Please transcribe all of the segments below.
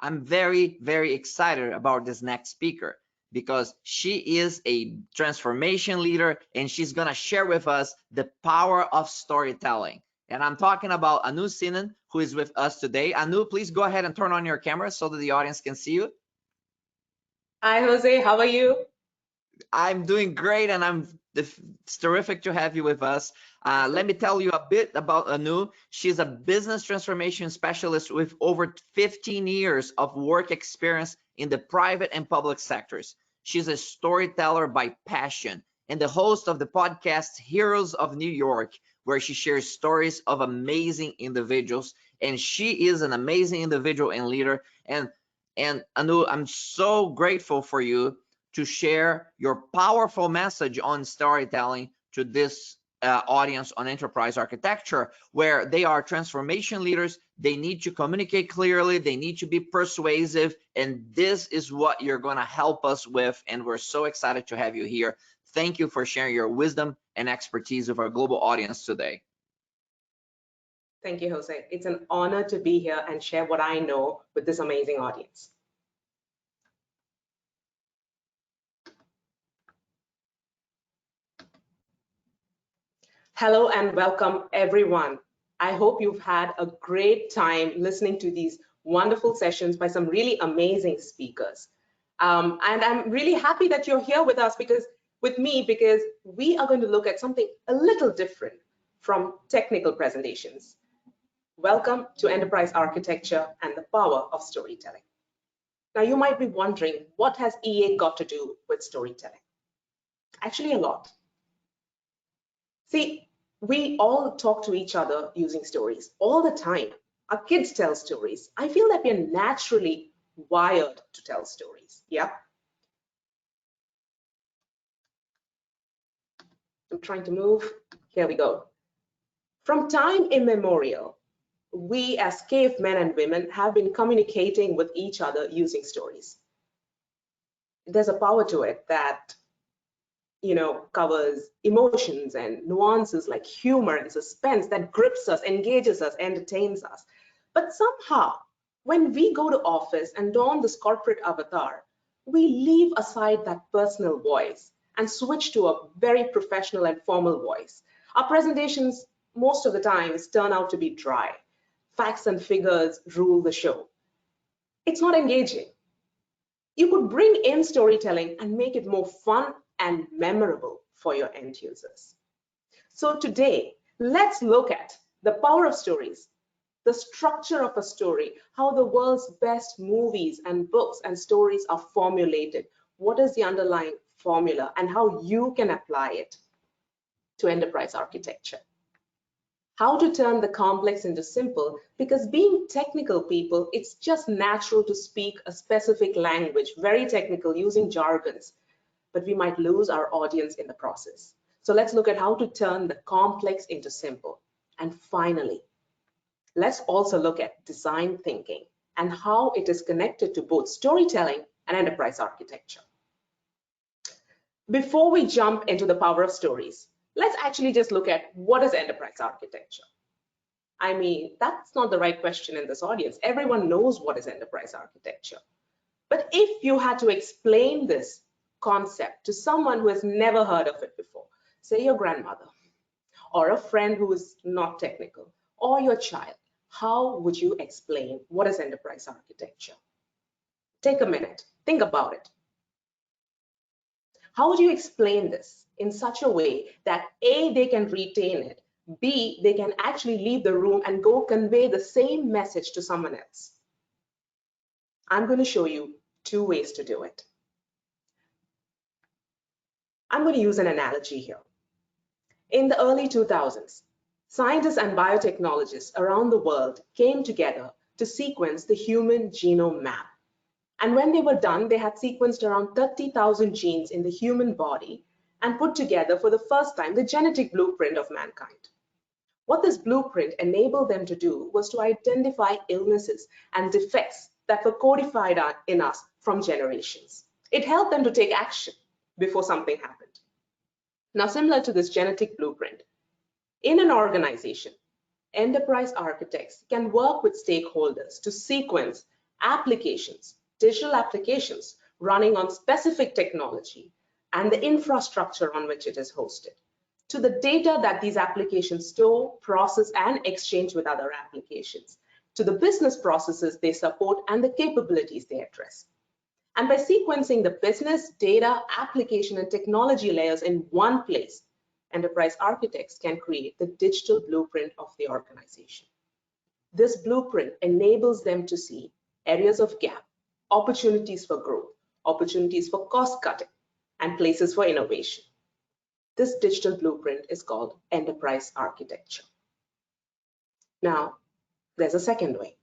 I'm very, very excited about this next speaker because she is a transformation leader and she's going to share with us the power of storytelling. And I'm talking about Senan, who is with us today. Anu, please go ahead and turn on your camera so that the audience can see you. Hi, Jose. How are you? I'm doing great, and it's terrific to have you with us. Let me tell you a bit about Anu. She's a business transformation specialist with over 15 years of work experience in the private and public sectors. She's a storyteller by passion and the host of the podcast Heroes of New York, where she shares stories of amazing individuals. And she is an amazing individual and leader. And Anu, I'm so grateful for you to share your powerful message on storytelling to this audience on enterprise architecture, where they are transformation leaders. They need to communicate clearly, they need to be persuasive, and this is what you're going to help us with, and we're so excited to have you here. Thank you for sharing your wisdom and expertise with our global audience today. Thank you, Jose. It's an honor to be here and share what I know with this amazing audience. Hello and welcome, everyone. I hope you've had a great time listening to these wonderful sessions by some really amazing speakers. And I'm really happy that you're here with us because we are going to look at something a little different from technical presentations. Welcome to Enterprise Architecture and the Power of Storytelling. Now, you might be wondering, what has EA got to do with storytelling? Actually, a lot. See, we all talk to each other using stories all the time. Our kids tell stories. I feel that we are naturally wired to tell stories. Yeah. I'm trying to move. Here we go. From time immemorial, we as cavemen and women have been communicating with each other using stories. There's a power to it that covers emotions and nuances like humor and suspense that grips us, engages us, entertains us. But somehow, when we go to office and don this corporate avatar, we leave aside that personal voice and switch to a very professional and formal voice. Our presentations, most of the times, turn out to be dry. Facts and figures rule the show. It's not engaging. You could bring in storytelling and make it more fun and memorable for your end users. So today, let's look at the power of stories, the structure of a story, how the world's best movies and books and stories are formulated, what is the underlying formula, and how you can apply it to enterprise architecture. How to turn the complex into simple, because being technical people, it's just natural to speak a specific language, very technical, using jargons, but we might lose our audience in the process. So let's look at how to turn the complex into simple. And finally, let's also look at design thinking and how it is connected to both storytelling and enterprise architecture. Before we jump into the power of stories, let's actually just look at what is enterprise architecture. I mean, that's not the right question in this audience. Everyone knows what is enterprise architecture. But if you had to explain this concept to someone who has never heard of it before, say your grandmother, or a friend who is not technical, or your child, how would you explain what is enterprise architecture? Take a minute, think about it. How would you explain this in such a way that A, they can retain it, B, they can actually leave the room and go convey the same message to someone else? I'm going to show you two ways to do it. I'm going to use an analogy here. In the early 2000s, scientists and biotechnologists around the world came together to sequence the human genome map. And when they were done, they had sequenced around 30,000 genes in the human body and put together for the first time the genetic blueprint of mankind. What this blueprint enabled them to do was to identify illnesses and defects that were codified in us from generations. It helped them to take action before something happened. Now, similar to this genetic blueprint, in an organization, enterprise architects can work with stakeholders to sequence applications, digital applications running on specific technology and the infrastructure on which it is hosted, to the data that these applications store, process, and exchange with other applications, to the business processes they support and the capabilities they address. And by sequencing the business, data, application, and technology layers in one place, enterprise architects can create the digital blueprint of the organization. This blueprint enables them to see areas of gap, opportunities for growth, opportunities for cost cutting, and places for innovation. This digital blueprint is called enterprise architecture. Now, there's a second way.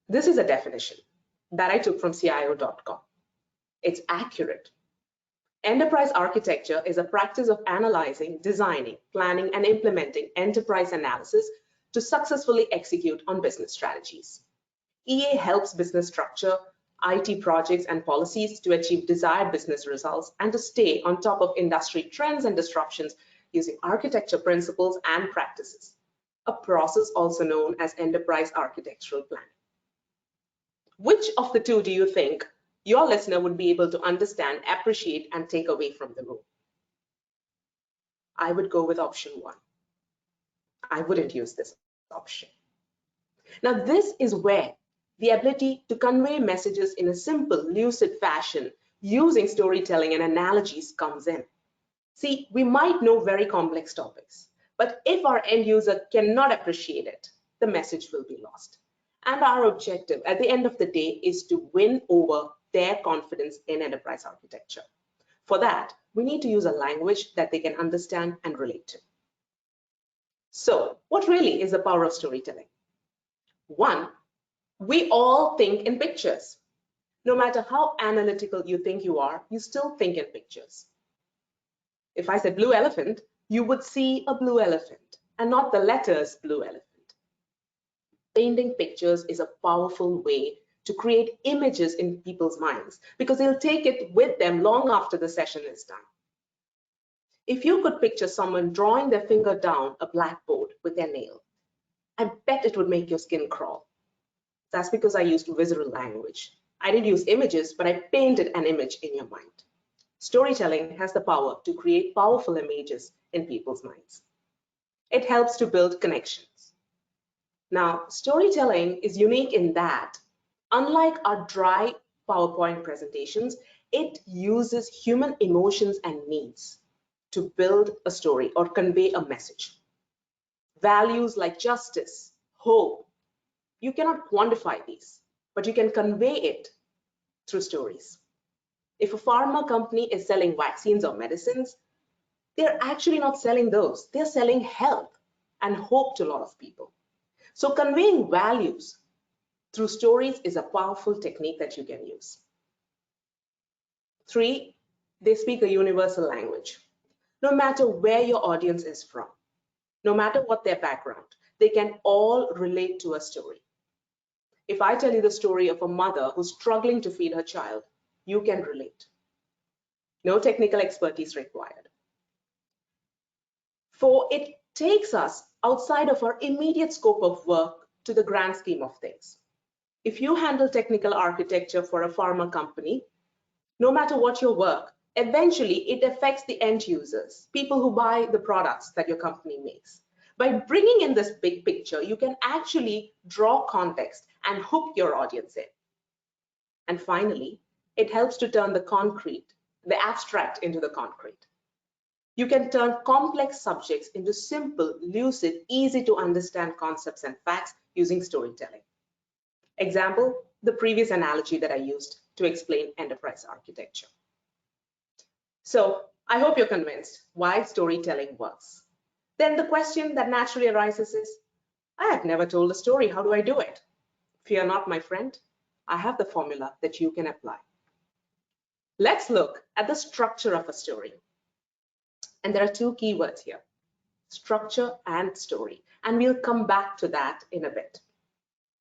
This is a definition that I took from CIO.com. It's accurate. Enterprise architecture is a practice of analyzing, designing, planning, and implementing enterprise analysis to successfully execute on business strategies. EA helps business structure IT projects and policies to achieve desired business results and to stay on top of industry trends and disruptions using architecture principles and practices, a process also known as enterprise architectural planning. Which of the two do you think your listener would be able to understand, appreciate, and take away from the room? I would go with option 1. I wouldn't use this option. Now, this is where the ability to convey messages in a simple, lucid fashion using storytelling and analogies comes in. See, we might know very complex topics, but if our end user cannot appreciate it, the message will be lost. And our objective at the end of the day is to win over their confidence in enterprise architecture. For that, we need to use a language that they can understand and relate to. So, what really is the power of storytelling? 1, we all think in pictures. No matter how analytical you think you are, you still think in pictures. If I said blue elephant, you would see a blue elephant and not the letters blue elephant. Painting pictures is a powerful way to create images in people's minds because they'll take it with them long after the session is done. If you could picture someone drawing their finger down a blackboard with their nail, I bet it would make your skin crawl. That's because I used visual language. I didn't use images, but I painted an image in your mind. Storytelling has the power to create powerful images in people's minds. It helps to build connections. Now, storytelling is unique in that, unlike our dry PowerPoint presentations, it uses human emotions and needs to build a story or convey a message. Values like justice, hope, you cannot quantify these, but you can convey it through stories. If a pharma company is selling vaccines or medicines, they're actually not selling those. They're selling health and hope to a lot of people. So conveying values through stories is a powerful technique that you can use. 3, they speak a universal language. No matter where your audience is from, no matter what their background, they can all relate to a story. If I tell you the story of a mother who's struggling to feed her child, you can relate. No technical expertise required. 4, it takes us outside of our immediate scope of work to the grand scheme of things. If you handle technical architecture for a pharma company, no matter what your work, eventually it affects the end users, people who buy the products that your company makes. By bringing in this big picture, you can actually draw context and hook your audience in. And finally, it helps to turn the concrete, the abstract into the concrete. You can turn complex subjects into simple, lucid, easy to understand concepts and facts using storytelling. Example, the previous analogy that I used to explain enterprise architecture. So I hope you're convinced why storytelling works. Then the question that naturally arises is, I have never told a story, how do I do it? Fear not, my friend, I have the formula that you can apply. Let's look at the structure of a story. And there are 2 keywords here, structure and story. And we'll come back to that in a bit.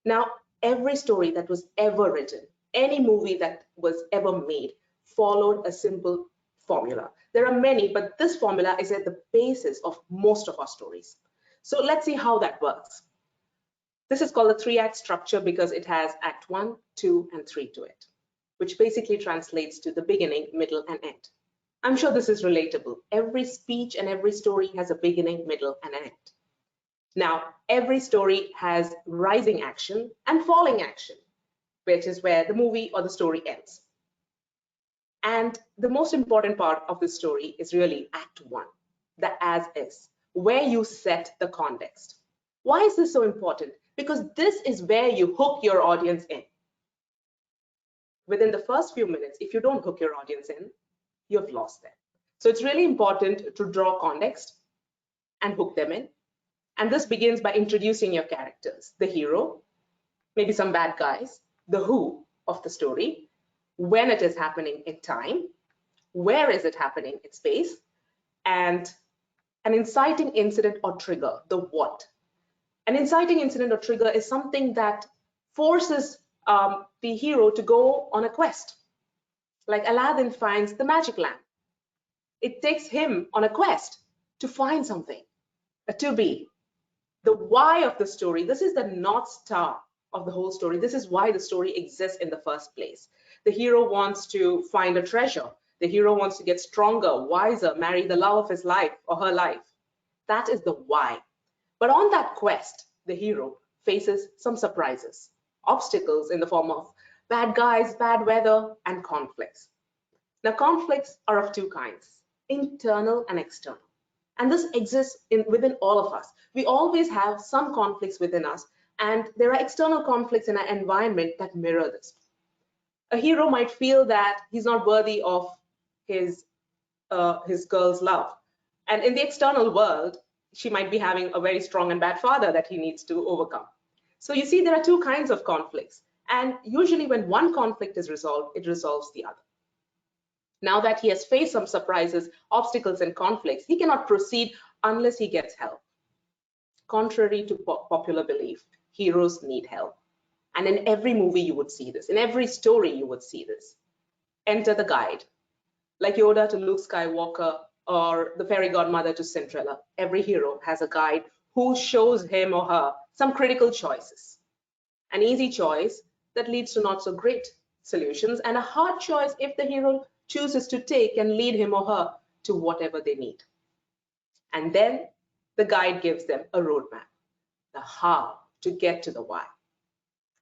Now, every story that was ever written, any movie that was ever made, followed a simple formula. There are many, but this formula is at the basis of most of our stories. So let's see how that works. This is called the 3-act structure because it has Act 1, 2, and 3 to it, which basically translates to the beginning, middle, and end. I'm sure this is relatable. Every speech and every story has a beginning, middle, and an end. Now, every story has rising action and falling action, which is where the movie or the story ends. And the most important part of the story is really Act 1, the as is, where you set the context. Why is this so important? Because this is where you hook your audience in. Within the first few minutes, if you don't hook your audience in, you've lost them. So it's really important to draw context and hook them in. And this begins by introducing your characters, the hero, maybe some bad guys, the who of the story, when it is happening in time, where is it happening in space, and an inciting incident or trigger, the what. An inciting incident or trigger is something that forces the hero to go on a quest. Like Aladdin finds the magic lamp. It takes him on a quest to find something, a to be. The why of the story, this is the North Star of the whole story. This is why the story exists in the first place. The hero wants to find a treasure. The hero wants to get stronger, wiser, marry the love of his life or her life. That is the why. But on that quest, the hero faces some surprises, obstacles in the form of bad guys, bad weather, and conflicts. Now, conflicts are of two kinds, internal and external. And this exists within all of us. We always have some conflicts within us, and there are external conflicts in our environment that mirror this. A hero might feel that he's not worthy of his girl's love. And in the external world, she might be having a very strong and bad father that he needs to overcome. So you see, there are two kinds of conflicts. And usually when one conflict is resolved, it resolves the other. Now that he has faced some surprises, obstacles, and conflicts, he cannot proceed unless he gets help. Contrary to popular belief, heroes need help. And in every movie you would see this. In every story you would see this. Enter the guide. Like Yoda to Luke Skywalker, or the fairy godmother to Cinderella. Every hero has a guide who shows him or her some critical choices. An easy choice that leads to not so great solutions, and a hard choice if the hero chooses to take and lead him or her to whatever they need. And then the guide gives them a roadmap, the how to get to the why.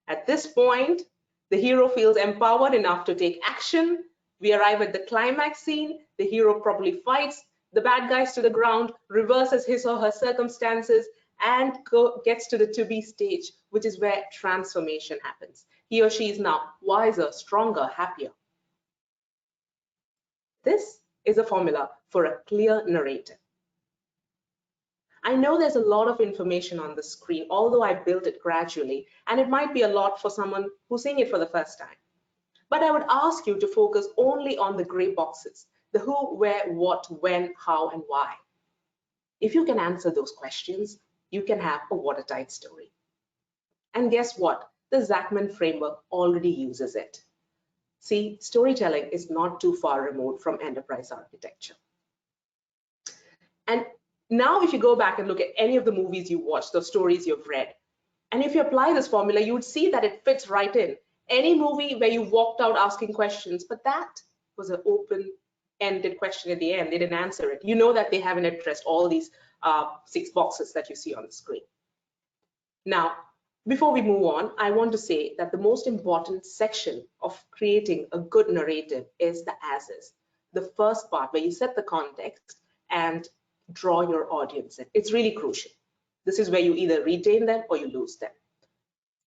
At this point, the hero feels empowered enough to take action. We arrive at the climax scene. The hero probably fights the bad guys to the ground, reverses his or her circumstances, and gets to the to-be stage, which is where transformation happens. He or she is now wiser, stronger, happier. This is a formula for a clear narrative. I know there's a lot of information on the screen, although I built it gradually, and it might be a lot for someone who's seeing it for the first time. But I would ask you to focus only on the gray boxes, the who, where, what, when, how, and why. If you can answer those questions, you can have a watertight story. And guess what? The Zachman framework already uses it. See, storytelling is not too far removed from enterprise architecture. And now if you go back and look at any of the movies you watched, the stories you've read, and if you apply this formula, you would see that it fits right in. Any movie where you walked out asking questions, but that was an open-ended question at the end. They didn't answer it. You know that they haven't addressed all these 6 boxes that you see on the screen. Now, before we move on, I want to say that the most important section of creating a good narrative is the as-is, the first part where you set the context and draw your audience in. It's really crucial. This is where you either retain them or you lose them.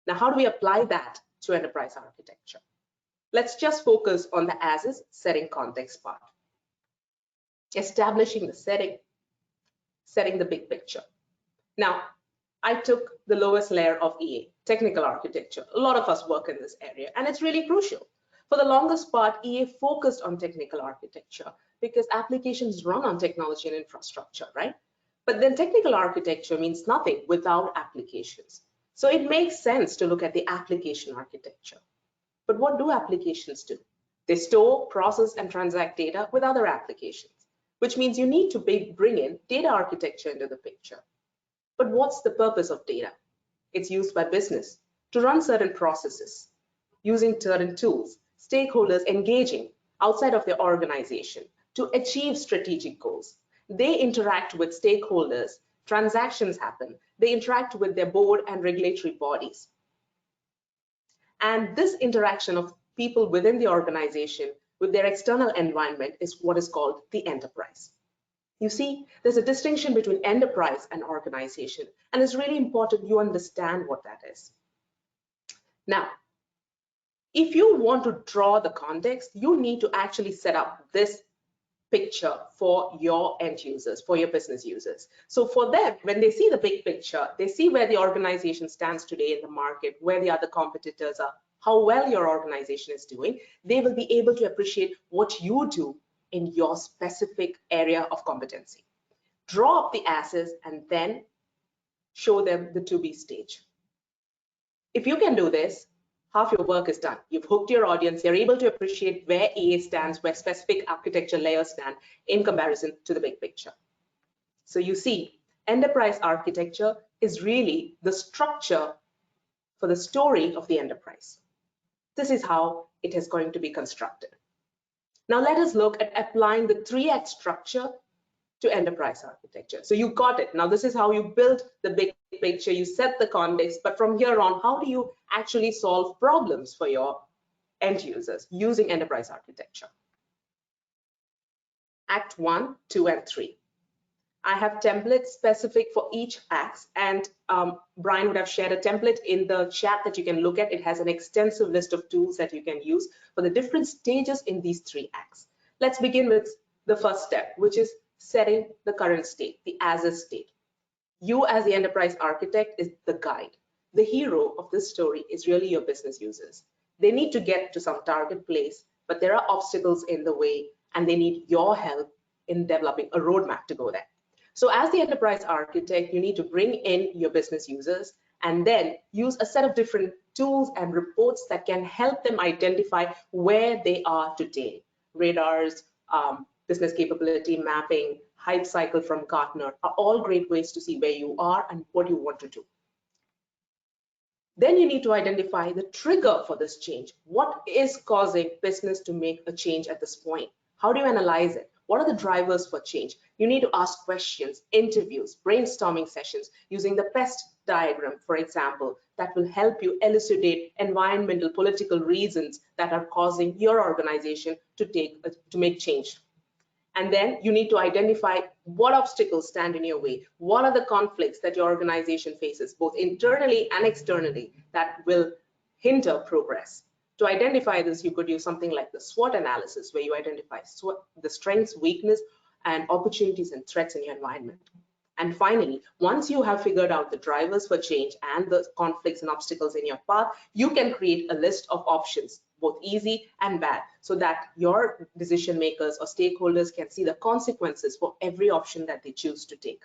Now, how do we apply that to enterprise architecture? Let's just focus on the as-is setting context part. Establishing the setting, setting the big picture. Now, I took the lowest layer of EA, technical architecture. A lot of us work in this area, and it's really crucial. For the longest part, EA focused on technical architecture because applications run on technology and infrastructure, right? But then technical architecture means nothing without applications. So it makes sense to look at the application architecture. But what do applications do? They store, process, and transact data with other applications, which means you need to bring in data architecture into the picture. But what's the purpose of data? It's used by business to run certain processes, using certain tools, stakeholders engaging outside of their organization to achieve strategic goals. They interact with stakeholders, transactions happen, they interact with their board and regulatory bodies. And this interaction of people within the organization with their external environment is what is called the enterprise. You see, there's a distinction between enterprise and organization, and it's really important you understand what that is. Now, if you want to draw the context, you need to actually set up this picture for your end users, for your business users. So for them, when they see the big picture, they see where the organization stands today in the market, where the other competitors are, how well your organization is doing, they will be able to appreciate what you do in your specific area of competency. Draw up the assets and then show them the to-be stage. If you can do this, half your work is done. You've hooked your audience. You're able to appreciate where EA stands, where specific architecture layers stand in comparison to the big picture. So you see, enterprise architecture is really the structure for the story of the enterprise. This is how it is going to be constructed. Now let us look at applying the 3-act structure to enterprise architecture. So you got it. Now this is how you build the big picture, you set the context, but from here on, how do you actually solve problems for your end users using enterprise architecture? Act 1, 2, and 3. I have templates specific for each act, and Brian would have shared a template in the chat that you can look at. It has an extensive list of tools that you can use for the different stages in these 3 acts. Let's begin with the first step, which is setting the current state, the as-is state. You as the enterprise architect is the guide. The hero of this story is really your business users. They need to get to some target place, but there are obstacles in the way, and they need your help in developing a roadmap to go there. So as the enterprise architect, you need to bring in your business users and then use a set of different tools and reports that can help them identify where they are today. Radars, business capability mapping, hype cycle from Gartner are all great ways to see where you are and what you want to do. Then you need to identify the trigger for this change. What is causing business to make a change at this point? How do you analyze it? What are the drivers for change? You need to ask questions, interviews, brainstorming sessions using the PEST diagram, for example, that will help you elucidate environmental, political reasons that are causing your organization to make change. And then you need to identify what obstacles stand in your way. What are the conflicts that your organization faces, both internally and externally, that will hinder progress? To identify this, you could use something like the SWOT analysis, where you identify the strengths, weakness, and opportunities and threats in your environment. And finally, once you have figured out the drivers for change and the conflicts and obstacles in your path, you can create a list of options, both easy and bad, so that your decision makers or stakeholders can see the consequences for every option that they choose to take.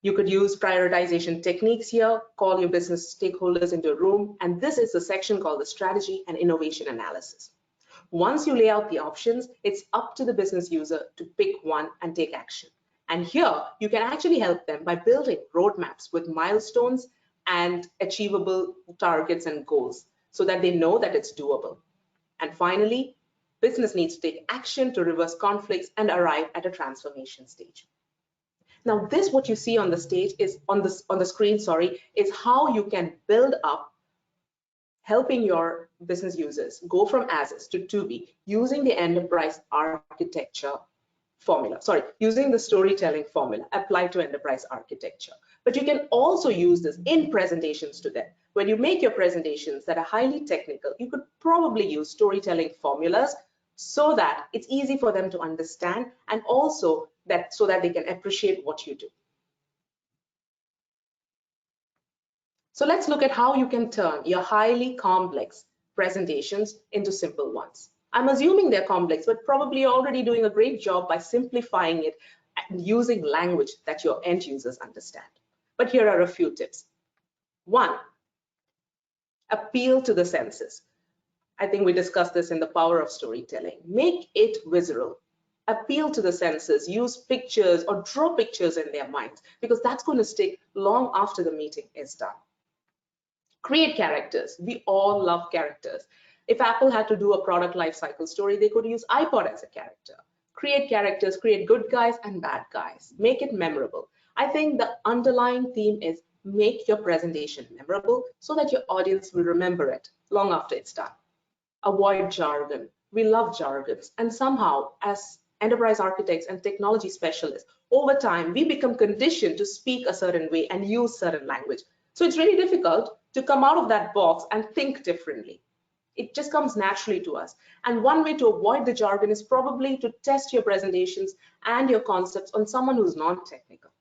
You could use prioritization techniques here, call your business stakeholders into a room, and this is the section called the strategy and innovation analysis. Once you lay out the options, it's up to the business user to pick one and take action. And here you can actually help them by building roadmaps with milestones and achievable targets and goals so that they know that it's doable. And finally, business needs to take action to reverse conflicts and arrive at a transformation stage. Now, this what you see on the stage is on the screen, is how you can build up helping your business users go from as-is to to-be using the enterprise architecture formula, using the storytelling formula applied to enterprise architecture. But you can also use this in presentations to them. When you make your presentations that are highly technical, you could probably use storytelling formulas so that it's easy for them to understand, and also so that they can appreciate what you do. So let's look at how you can turn your highly complex presentations into simple ones. I'm assuming they're complex, but probably you're already doing a great job by simplifying it and using language that your end users understand. But here are a few tips. 1, appeal to the senses. I think we discussed this in the power of storytelling. Make it visceral. Appeal to the senses, use pictures or draw pictures in their minds, because that's going to stick long after the meeting is done. Create characters. We all love characters. If Apple had to do a product lifecycle story, they could use iPod as a character. Create characters, create good guys and bad guys. Make it memorable. I think the underlying theme is make your presentation memorable so that your audience will remember it long after it's done. Avoid jargon. We love jargons, and somehow as enterprise architects and technology specialists, over time we become conditioned to speak a certain way and use certain language. So it's really difficult to come out of that box and think differently. It just comes naturally to us. And one way to avoid the jargon is probably to test your presentations and your concepts on someone who's non-technical.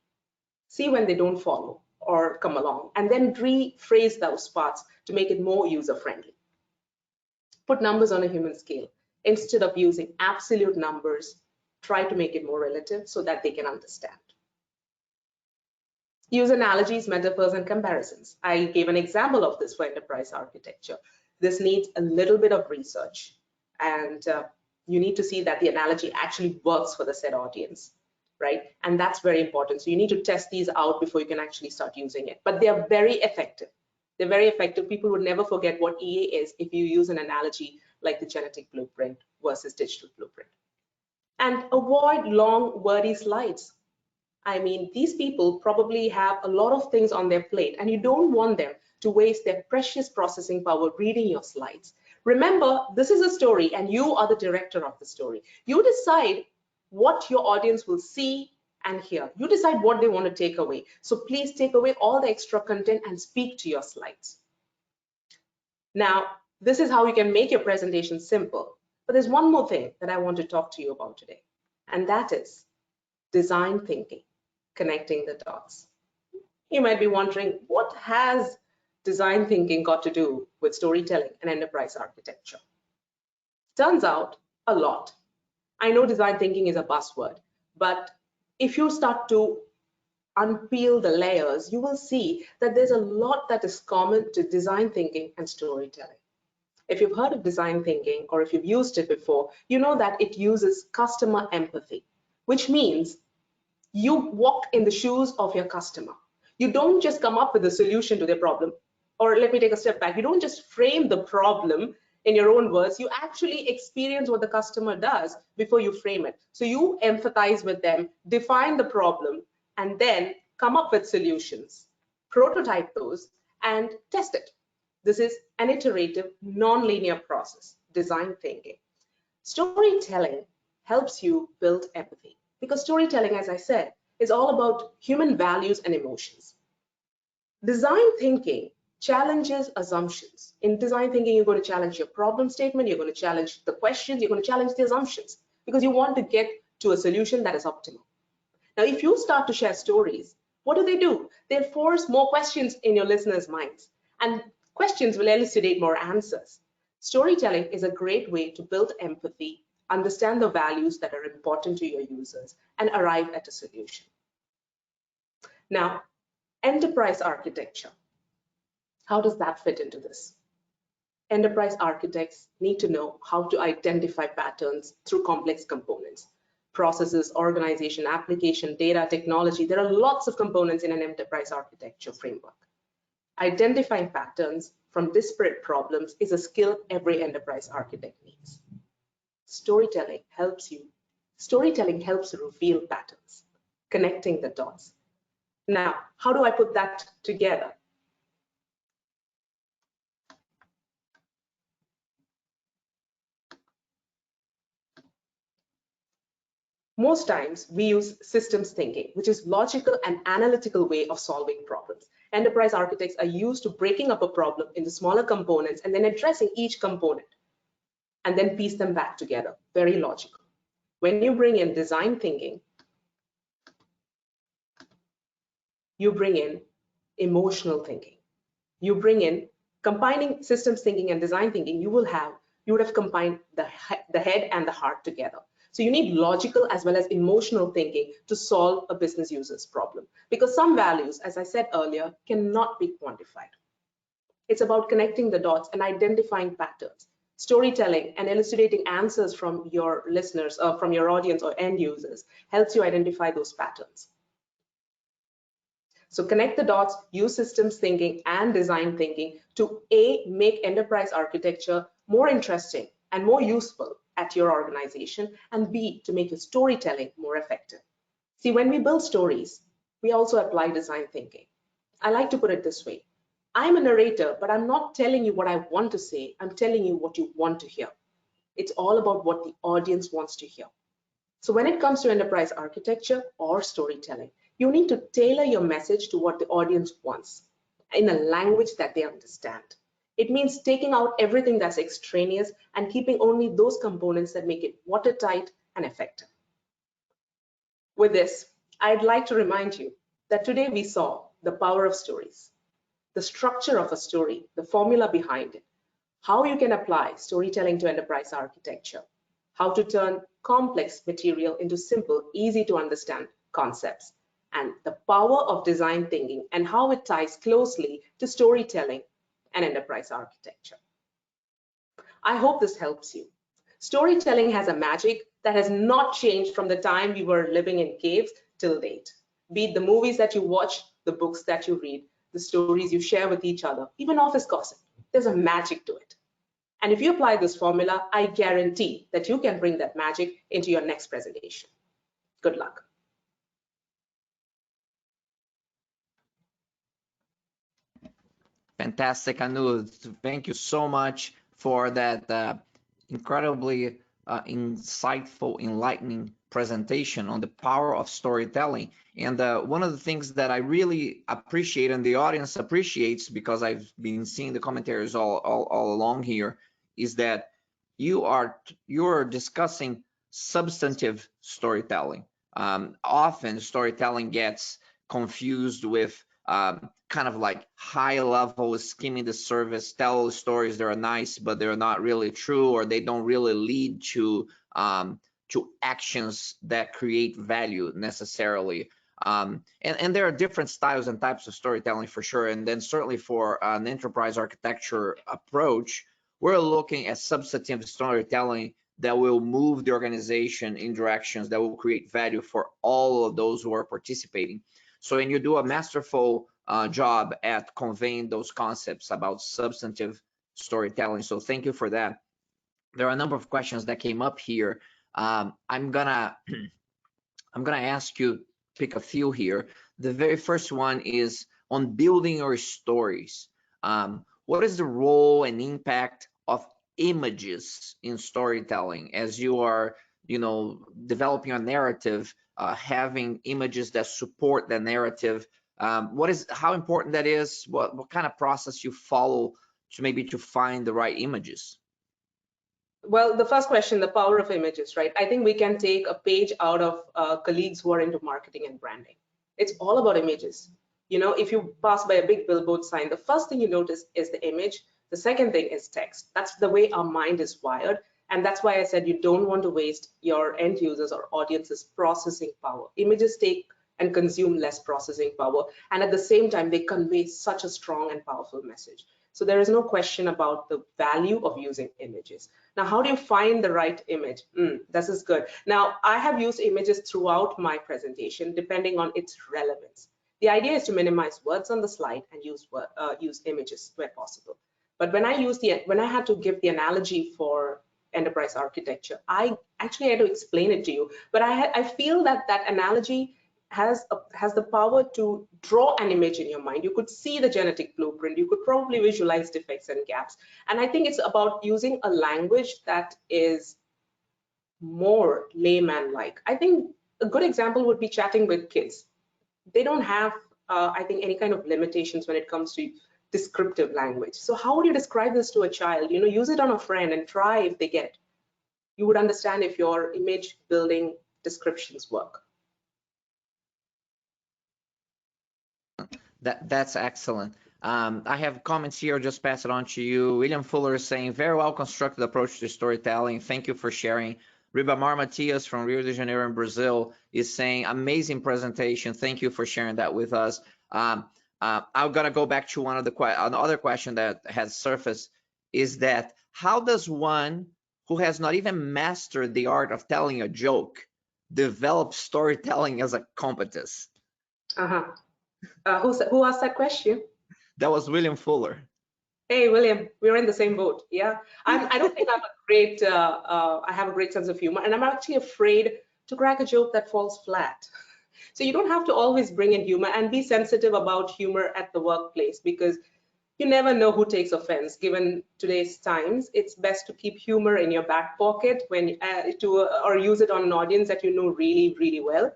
See when they don't follow or come along, and then rephrase those parts to make it more user-friendly. Put numbers on a human scale. Instead of using absolute numbers, try to make it more relative so that they can understand. Use analogies, metaphors, and comparisons. I gave an example of this for enterprise architecture. This needs a little bit of research, and you need to see that the analogy actually works for the said audience, right? And that's very important. So you need to test these out before you can actually start using it. But they are very effective. They're very effective. People would never forget what EA is if you use an analogy like the genetic blueprint versus digital blueprint. And avoid long, wordy slides. I mean, these people probably have a lot of things on their plate, and you don't want them to waste their precious processing power reading your slides. Remember, this is a story and you are the director of the story. You decide what your audience will see and hear. You decide what they want to take away. So please take away all the extra content and speak to your slides. Now, this is how you can make your presentation simple. But there's one more thing that I want to talk to you about today, and that is design thinking, connecting the dots. You might be wondering, what has design thinking got to do with storytelling and enterprise architecture? Turns out a lot. I know design thinking is a buzzword, but if you start to unpeel the layers, you will see that there's a lot that is common to design thinking and storytelling. If you've heard of design thinking, or if you've used it before, you know that it uses customer empathy, which means you walk in the shoes of your customer. You don't just come up with a solution to their problem, or let me take a step back. You don't just frame the problem in your own words. You actually experience what the customer does before you frame it. So you empathize with them, define the problem, and then come up with solutions, prototype those, and test it. This is an iterative, non-linear process, design thinking. Storytelling helps you build empathy, because storytelling, as I said, is all about human values and emotions. Design thinking challenges assumptions. In design thinking, you're going to challenge your problem statement, you're going to challenge the questions, you're going to challenge the assumptions, because you want to get to a solution that is optimal. Now, if you start to share stories, what do? They force more questions in your listeners' minds, and questions will elucidate more answers. Storytelling is a great way to build empathy, understand the values that are important to your users, and arrive at a solution. Now, enterprise architecture. How does that fit into this? Enterprise architects need to know how to identify patterns through complex components. Processes, organization, application, data, technology. There are lots of components in an enterprise architecture framework. Identifying patterns from disparate problems is a skill every enterprise architect needs. Storytelling helps reveal patterns, connecting the dots. Now, how do I put that together? Most times we use systems thinking, which is logical and analytical way of solving problems. Enterprise architects are used to breaking up a problem into smaller components and then addressing each component and then piece them back together. Very logical. When you bring in design thinking, you bring in emotional thinking. You bring in combining systems thinking and design thinking, you would have combined the head and the heart together. So you need logical as well as emotional thinking to solve a business user's problem, because some values, as I said earlier, cannot be quantified. It's about connecting the dots and identifying patterns. Storytelling and elucidating answers from your listeners, from your audience or end users, helps you identify those patterns. So connect the dots, use systems thinking and design thinking to A, make enterprise architecture more interesting and more useful at your organization, and B, to make your storytelling more effective. See, when we build stories, we also apply design thinking. I like to put it this way. I'm a narrator, but I'm not telling you what I want to say. I'm telling you what you want to hear. It's all about what the audience wants to hear. So when it comes to enterprise architecture or storytelling, you need to tailor your message to what the audience wants in a language that they understand. It means taking out everything that's extraneous and keeping only those components that make it watertight and effective. With this, I'd like to remind you that today we saw the power of stories, the structure of a story, the formula behind it, how you can apply storytelling to enterprise architecture, how to turn complex material into simple, easy to understand concepts, and the power of design thinking and how it ties closely to storytelling and enterprise architecture. I hope this helps you. Storytelling has a magic that has not changed from the time we were living in caves till date. Be it the movies that you watch, the books that you read, the stories you share with each other, even office gossip, there's a magic to it. And if you apply this formula, I guarantee that you can bring that magic into your next presentation. Good luck. Fantastic, Anu. Thank you so much for that incredibly insightful, enlightening presentation on the power of storytelling. And one of the things that I really appreciate and the audience appreciates, because I've been seeing the commentaries all along here, is that you're discussing substantive storytelling. Often storytelling gets confused with kind of like high level skimming the surface, tell stories that are nice but they're not really true, or they don't really lead to actions that create value necessarily. And there are different styles and types of storytelling for sure. And then certainly for an enterprise architecture approach, we're looking at substantive storytelling that will move the organization in directions that will create value for all of those who are participating. So when you do a masterful job at conveying those concepts about substantive storytelling. So thank you for that. There are a number of questions that came up here. I'm gonna ask you pick a few here. The very first one is on building your stories. What is the role and impact of images in storytelling as you are, developing a narrative, having images that support the narrative? How important that is? What kind of process you follow to find the right images? Well, the first question, the power of images, right? I think we can take a page out of colleagues who are into marketing and branding. It's all about images. If you pass by a big billboard sign, the first thing you notice is the image. The second thing is text. That's the way our mind is wired. And that's why I said you don't want to waste your end users or audience's processing power. Images take and consume less processing power. And at the same time, they convey such a strong and powerful message. So there is no question about the value of using images. Now, how do you find the right image? This is good. Now, I have used images throughout my presentation, depending on its relevance. The idea is to minimize words on the slide and use images where possible. But when I had to give the analogy for enterprise architecture, I actually had to explain it to you. But I feel that analogy has the power to draw an image in your mind. You could see the genetic blueprint. You could probably visualize defects and gaps. And I think it's about using a language that is more layman-like. I think a good example would be chatting with kids. They don't have, I think, any kind of limitations when it comes to descriptive language. So how would you describe this to a child? Use it on a friend and try if they get it. You would understand if your image building descriptions work. That's excellent. I have comments here. Just pass it on to you. William Fuller is saying, very well constructed approach to storytelling. Thank you for sharing. Ribamar Matias from Rio de Janeiro in Brazil is saying, amazing presentation. Thank you for sharing that with us. I'm gonna go back to another question that has surfaced, is that how does one who has not even mastered the art of telling a joke develop storytelling as a competence? Who asked that question? That was William Fuller. Hey, William, we're in the same boat. Yeah, I don't think I'm a great. I have a great sense of humor, and I'm actually afraid to crack a joke that falls flat. So you don't have to always bring in humor, and be sensitive about humor at the workplace, because you never know who takes offense. Given today's times, it's best to keep humor in your back pocket when or use it on an audience that you know really, really well.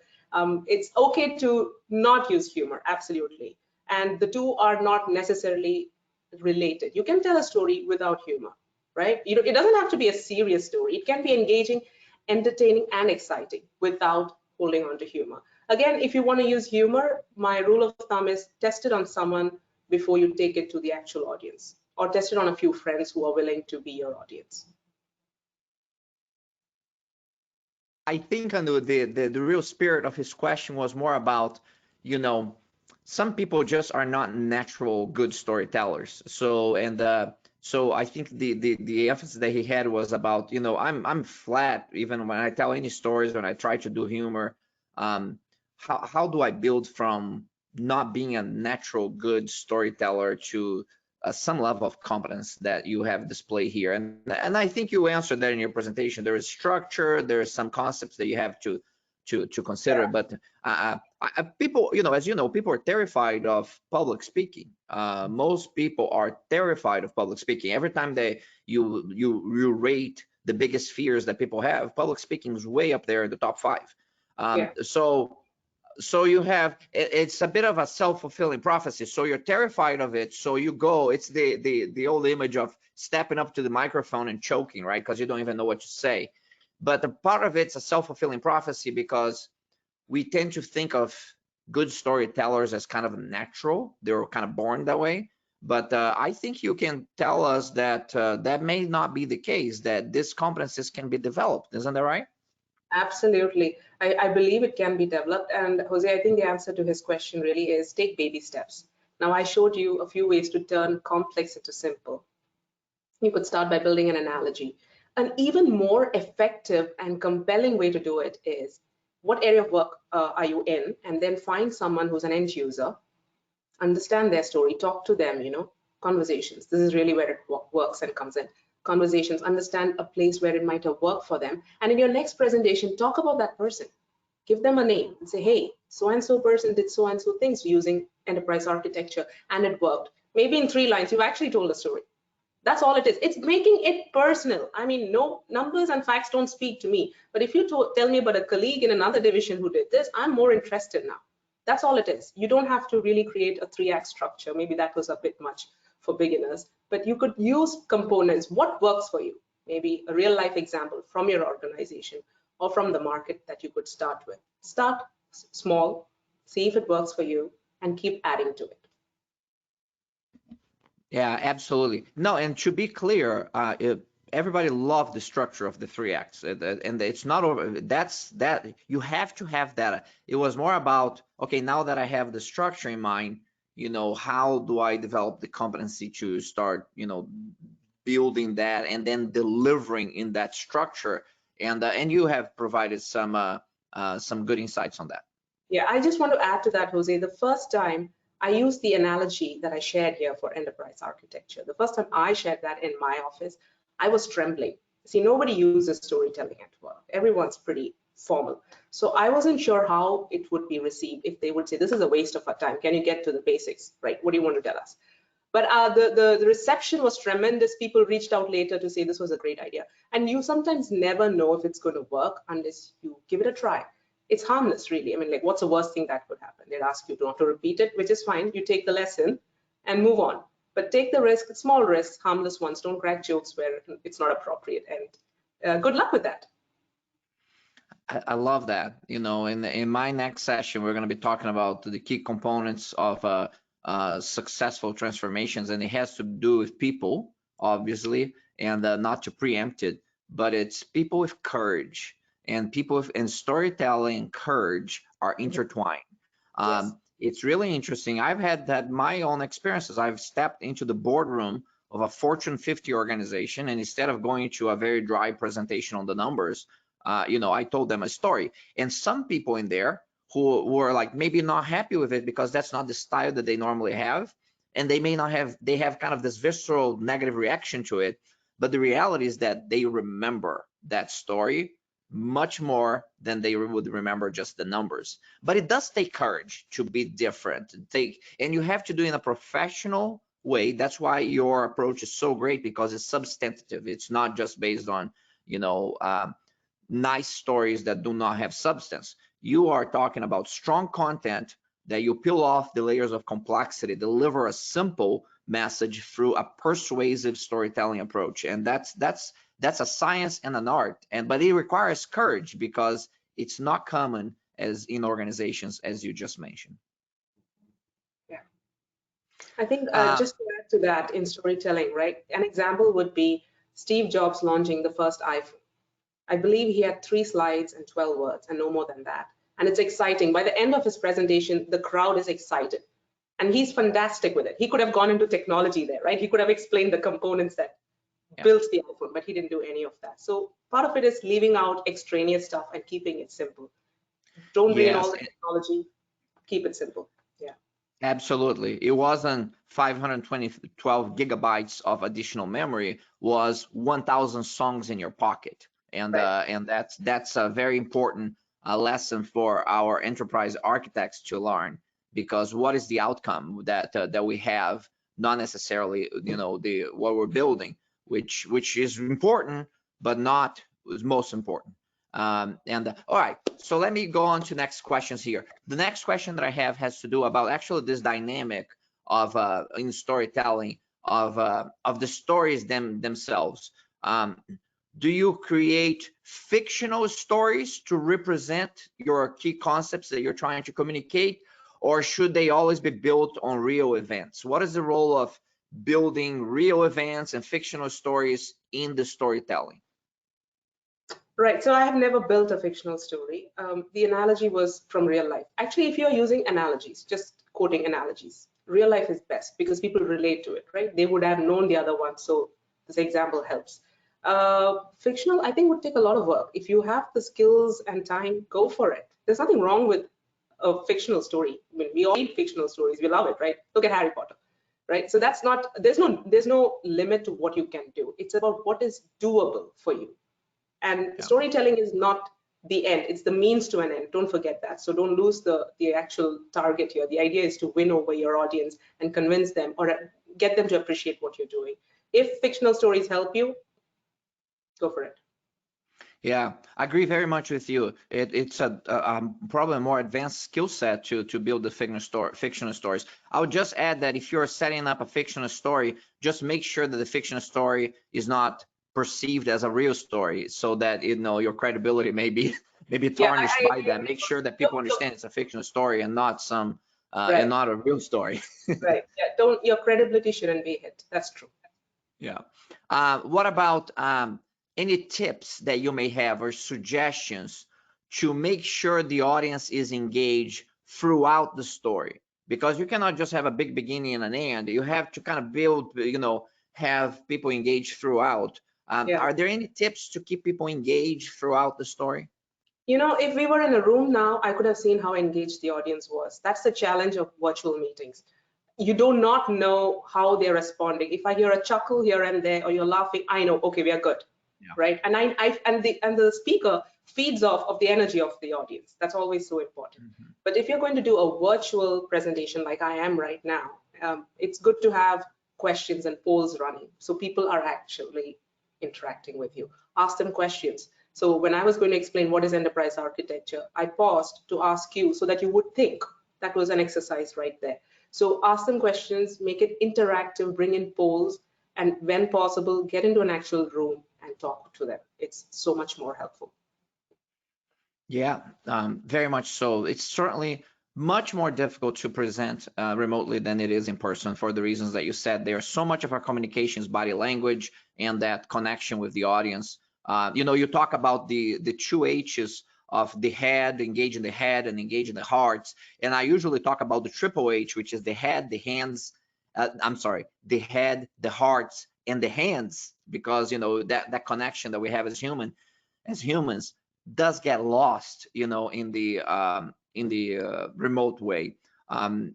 It's okay to not use humor, absolutely. And the two are not necessarily related. You can tell a story without humor, right? It doesn't have to be a serious story. It can be engaging, entertaining, and exciting without holding on to humor. Again, if you want to use humor, my rule of thumb is test it on someone before you take it to the actual audience, or test it on a few friends who are willing to be your audience. I think the real spirit of his question was more about, you know, some people just are not natural good storytellers. So I think the emphasis that he had was about, you know, I'm flat even when I tell any stories, when I try to do humor. How do I build from not being a natural good storyteller to some level of competence that you have displayed here? And I think you answered that in your presentation. There is structure, there is some concepts that you have to consider, but people, you know, as you know, people are terrified of public speaking. Most people are terrified of public speaking. Every time you rate the biggest fears that people have, public speaking is way up there in the top 5. So you have, it's a bit of a self-fulfilling prophecy. So you're terrified of it, so you go. It's the old image of stepping up to the microphone and choking, right? Because you don't even know what to say. But the part of it's a self-fulfilling prophecy, because we tend to think of good storytellers as kind of natural. They're kind of born that way. But I think you can tell us that that may not be the case, that these competencies can be developed. Isn't that right? Absolutely. I believe it can be developed. And Jose, I think the answer to his question really is take baby steps. Now, I showed you a few ways to turn complex into simple. You could start by building an analogy. An even more effective and compelling way to do it is, what area of work are you in? And then find someone who's an end user, understand their story, talk to them, you know, conversations. This is really where it works and comes in. Conversations, understand a place where it might have worked for them. And in your next presentation, talk about that person. Give them a name and say, hey, so-and-so person did so-and-so things using enterprise architecture and it worked. Maybe in 3 lines, you've actually told a story. That's all it is. It's making it personal. I mean, no, numbers and facts don't speak to me. But if you tell me about a colleague in another division who did this, I'm more interested now. That's all it is. You don't have to really create a 3-act structure. Maybe that was a bit much for beginners, but you could use components. What works for you? Maybe a real life example from your organization or from the market that you could start with. Start small, see if it works for you, and keep adding to it. Yeah, absolutely. No, and to be clear, everybody loved the structure of the 3 acts, and it's not over. That you have to have that. It was more about, okay, now that I have the structure in mind, you know, how do I develop the competency to start, you know, building that and then delivering in that structure. And you have provided some good insights on that. Yeah, I just want to add to that, Jose. The first time I used the analogy that I shared here for enterprise architecture, the first time I shared that in my office, I was trembling. See, nobody uses storytelling at work. Everyone's pretty formal. So I wasn't sure how it would be received, if they would say, this is a waste of our time. Can you get to the basics, right? What do you want to tell us? But the reception was tremendous. People reached out later to say this was a great idea. And you sometimes never know if it's going to work unless you give it a try. It's harmless, really. I mean, like, what's the worst thing that could happen? They'd ask you not to repeat it, which is fine. You take the lesson and move on. But take the risk, small risks, harmless ones. Don't crack jokes where it's not appropriate. And good luck with that. I love that. You know, in my next session, we're going to be talking about the key components of successful transformations, and it has to do with people, obviously, and not to preempt it, but it's people with courage, and and storytelling and courage are intertwined. Yes. It's really interesting. I've had my own experiences. I've stepped into the boardroom of a Fortune 50 organization, and instead of going to a very dry presentation on the numbers, you know, I told them a story. And some people in there who are like maybe not happy with it because that's not the style that they normally have, and they may not have, they have kind of this visceral negative reaction to it. But the reality is that they remember that story much more than they would remember just the numbers. But it does take courage to be different. And you have to do it in a professional way. That's why your approach is so great, because it's substantive. It's not just based on, you know, nice stories that do not have substance. You are talking about strong content that you peel off the layers of complexity, deliver a simple message through a persuasive storytelling approach. And that's a science and an art. But it requires courage, because it's not common as in organizations, as you just mentioned. Yeah, I think just to add to that, in storytelling, right? An example would be Steve Jobs launching the first iPhone. I believe he had 3 slides and 12 words, and no more than that. And it's exciting. By the end of his presentation, the crowd is excited. And he's fantastic with it. He could have gone into technology there, right? He could have explained the components that built the iPhone, but he didn't do any of that. So part of it is leaving out extraneous stuff and keeping it simple. Don't bring in all the technology, keep it simple. Yeah. Absolutely. It wasn't 512 gigabytes of additional memory, was 1,000 songs in your pocket. And that's a very important lesson for our enterprise architects to learn, because what is the outcome that that we have, not necessarily, you know, what we're building, which is important, but not most important. All right, so let me go on to next questions here. The next question that I have has to do about actually this dynamic of in storytelling of the stories themselves. Do you create fictional stories to represent your key concepts that you're trying to communicate, or should they always be built on real events? What is the role of building real events and fictional stories in the storytelling? Right, so I have never built a fictional story. The analogy was from real life. Actually, if you're using analogies, just quoting analogies, real life is best because people relate to it, right? They would have known the other one, so this example helps. Fictional, I think, would take a lot of work. If you have the skills and time, go for it. There's nothing wrong with a fictional story. I mean, we all read fictional stories, we love it, right? Look at Harry Potter, right? So that's not, there's no limit to what you can do. It's about what is doable for you. And storytelling is not the end, it's the means to an end. Don't forget that. So don't lose the actual target here. The idea is to win over your audience and convince them or get them to appreciate what you're doing. If fictional stories help you, go for it. Yeah, I agree very much with you. It's probably a more advanced skill set to build the fictional stories. I would just add that if you're setting up a fictional story, just make sure that the fictional story is not perceived as a real story, so that, you know, your credibility may be tarnished by that. Make sure that people understand it's a fictional story and not some and not a real story. Right. Yeah. Your credibility shouldn't be hit. That's true. Yeah. What about any tips that you may have or suggestions to make sure the audience is engaged throughout the story? Because you cannot just have a big beginning and an end. You have to kind of build, you know, have people engaged throughout. Are there any tips to keep people engaged throughout the story? You know, if we were in a room now, I could have seen how engaged the audience was. That's the challenge of virtual meetings. You do not know how they're responding. If I hear a chuckle here and there, or you're laughing, I know, okay, we are good, right? And the speaker feeds off of the energy of the audience. That's always so important. But if you're going to do a virtual presentation like I am right now, it's good to have questions and polls running, so people are actually interacting with you. Ask them questions. So when I was going to explain what is enterprise architecture, I paused to ask you so that you would think. That was an exercise right there. So ask them questions, make it interactive, bring in polls, and when possible, get into an actual room and talk to them. It's so much more helpful. Yeah, very much so. It's certainly much more difficult to present remotely than it is in person, for the reasons that you said. There's so much of our communications, body language, and that connection with the audience. You know, you talk about the 2 H's of the head, engaging the head and engaging the hearts. And I usually talk about the triple H, which is the head, the hands, the head, the hearts, and the hands, because, you know, that connection that we have as humans does get lost, you know, in the remote way.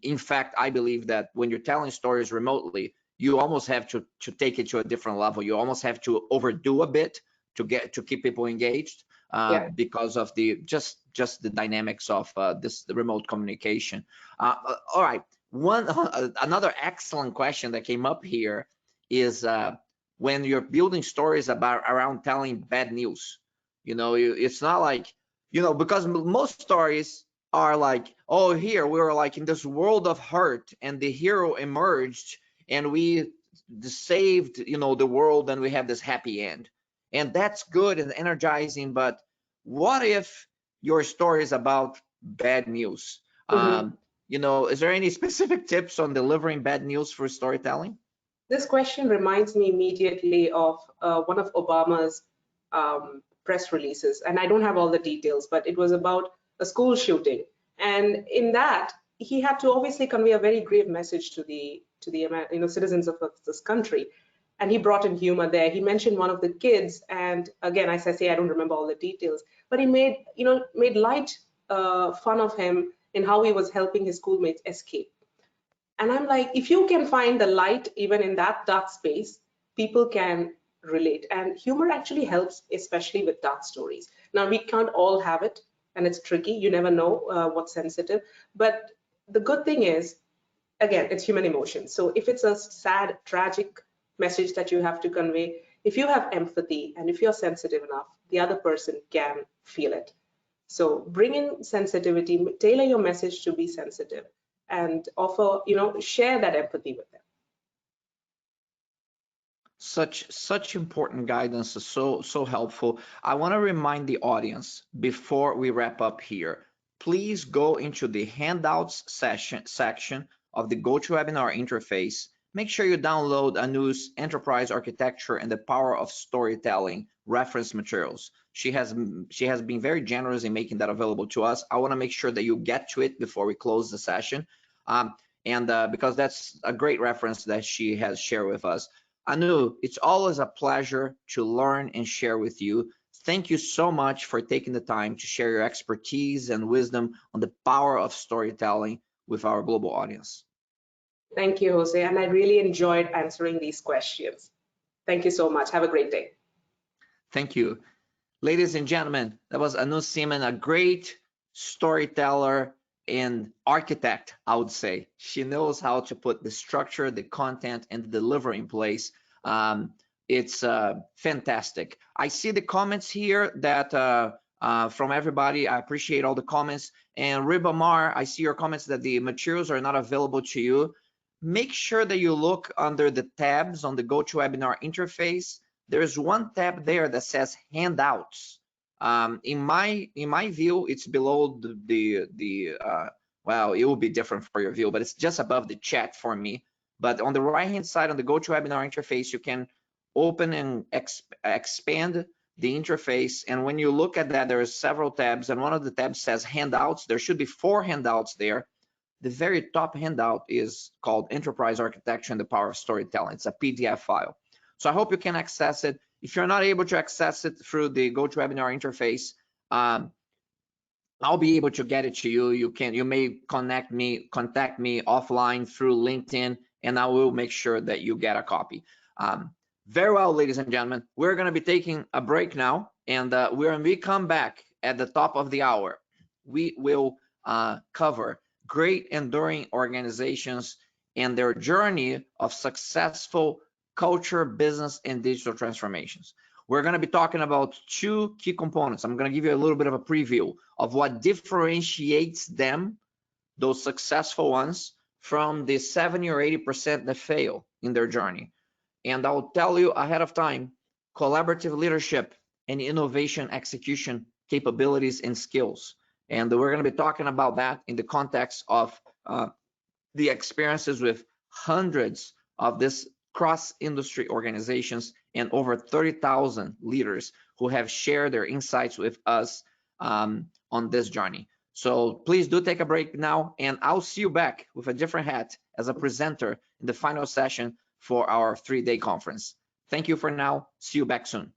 In fact, I believe that when you're telling stories remotely, you almost have to take it to a different level. You almost have to overdo a bit to keep people engaged, Yeah. because of the just the dynamics of the remote communication. All right, another excellent question that came up here is, when you're building stories around telling bad news, it's not like, because most stories are like, oh, here we were like in this world of hurt and the hero emerged and we saved the world and we have this happy end, and that's good and energizing. But what if your story is about bad news? Mhm. Is there any specific tips on delivering bad news for storytelling? This question reminds me immediately of one of Obama's press releases, and I don't have all the details, but it was about a school shooting. And in that, he had to obviously convey a very grave message to the citizens of this country. And he brought in humor there. He mentioned one of the kids, and again, as I say, I don't remember all the details, but he made light fun of him in how he was helping his schoolmates escape. And I'm like, if you can find the light even in that dark space, people can relate. And humor actually helps, especially with dark stories. Now, we can't all have it, and it's tricky. You never know what's sensitive. But the good thing is, again, it's human emotion. So if it's a sad, tragic message that you have to convey, if you have empathy and if you're sensitive enough, the other person can feel it. So bring in sensitivity, tailor your message to be sensitive, and offer, share that empathy with them. Such important guidance is so helpful. I want to remind the audience before we wrap up here, please go into the handouts section of the GoToWebinar interface. Make sure you download Anu's Enterprise Architecture and the Power of Storytelling reference materials. She has been very generous in making that available to us. I want to make sure that you get to it before we close the session, and because that's a great reference that she has shared with us. Anu, it's always a pleasure to learn and share with you. Thank you so much for taking the time to share your expertise and wisdom on the power of storytelling with our global audience. Thank you, Jose, and I really enjoyed answering these questions. Thank you so much. Have a great day. Thank you. Ladies and gentlemen, that was Anu Senan, a great storyteller and architect, I would say. She knows how to put the structure, the content, and the delivery in place. It's fantastic. I see the comments here that from everybody. I appreciate all the comments. And Ribamar, I see your comments that the materials are not available to you. Make sure that you look under the tabs on the GoToWebinar interface. There's one tab there that says handouts. In my view, it's below well, it will be different for your view, but it's just above the chat for me. But on the right hand side on the GoToWebinar interface, you can open and expand the interface. And when you look at that, there are several tabs, and one of the tabs says handouts. There should be 4 handouts there. The very top handout is called Enterprise Architecture and the Power of Storytelling. It's a PDF file. So I hope you can access it. If you're not able to access it through the GoToWebinar interface, I'll be able to get it to you. You may contact me offline through LinkedIn, and I will make sure that you get a copy. Very well, ladies and gentlemen, we're going to be taking a break now, and when we come back at the top of the hour, we will cover great enduring organizations and their journey of successful culture, business, and digital transformations. We're going to be talking about 2 key components. I'm going to give you a little bit of a preview of what differentiates them, those successful ones, from the 70 or 80% that fail in their journey. And I'll tell you ahead of time, collaborative leadership and innovation execution capabilities and skills. And we're going to be talking about that in the context of the experiences with hundreds of this cross-industry organizations and over 30,000 leaders who have shared their insights with us on this journey. So please do take a break now, and I'll see you back with a different hat as a presenter in the final session for our 3-day conference. Thank you for now. See you back soon.